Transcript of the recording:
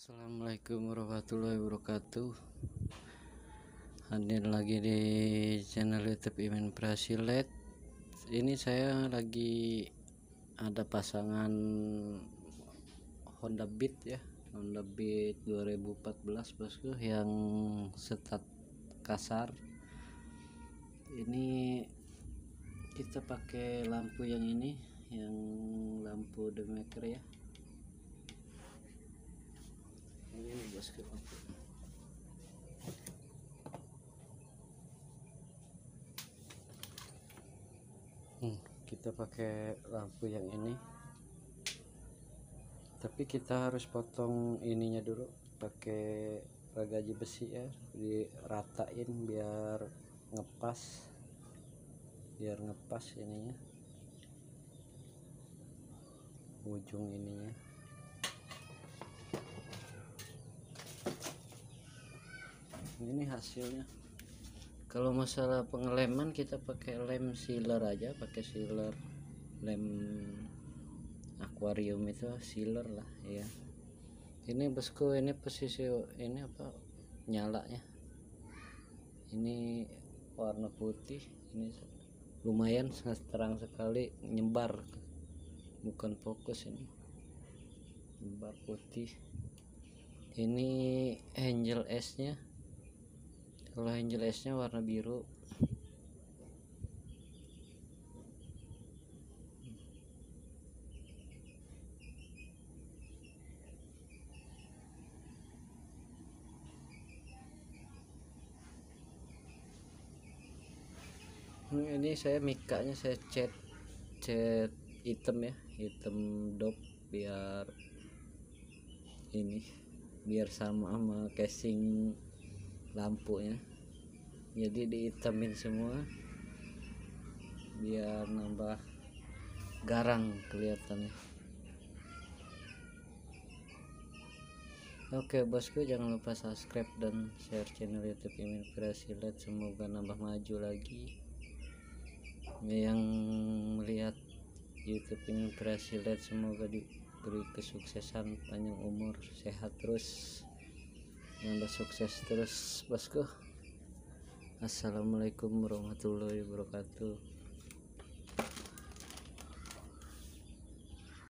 Assalamualaikum warahmatullahi wabarakatuh. Hadir lagi di channel YouTube Imin Prasilet. Ini saya lagi ada pasangan Honda Beat ya, Honda Beat 2014 bosku, yang setat kasar. Ini kita pakai lampu yang ini, yang lampu demaker ya. Ini bosku, kita pakai lampu yang ini, tapi kita harus potong ininya dulu pakai gergaji besi ya, diratain biar ngepas ininya, ujung ininya. Ini hasilnya. Kalau masalah pengeleman kita pakai lem sealer aja, pakai sealer lem akuarium itu, sealer lah ya. Ini bosku, ini posisi ini apa nyalanya, ini warna putih, ini lumayan terang sekali, nyebar, bukan fokus, ini nyebar putih. Ini angel S nya, kalau angel S nya warna biru. Ini saya mikanya saya cat hitam ya, hitam dop, biar ini biar sama casing lampunya, jadi dihitamin semua biar nambah garang kelihatannya. Oke bosku, jangan lupa subscribe dan share channel YouTube Imin Prasilet, semoga nambah maju lagi. Yang melihat YouTube Imin Prasilet semoga diberi kesuksesan, panjang umur, sehat terus, nambah sukses terus bosku. Assalamualaikum warahmatullahi wabarakatuh.